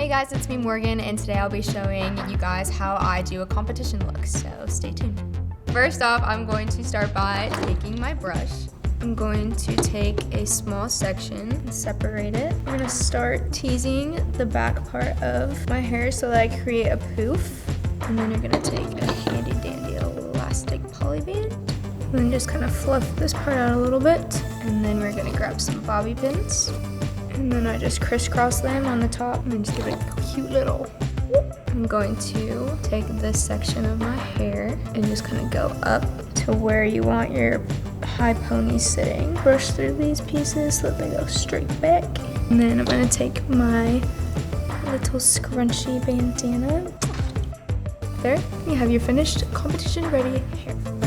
Hey guys, it's me Morgan, and today I'll be showing you guys how I do a competition look, so stay tuned. First off, I'm going to start by taking my brush. I'm going to take a small section and separate it. I'm gonna start teasing the back part of my hair so that I create a poof. And then you're gonna take a handy dandy elastic poly band and then just kind of fluff this part out a little bit. And then we're gonna grab some bobby pins. And then I just crisscross them on the top and just give it a cute little whoop. I'm going to take this section of my hair and just kind of go up to where you want your high pony sitting. Brush through these pieces so that they go straight back. And then I'm gonna take my little scrunchy bandana. There, you have your finished competition ready hair.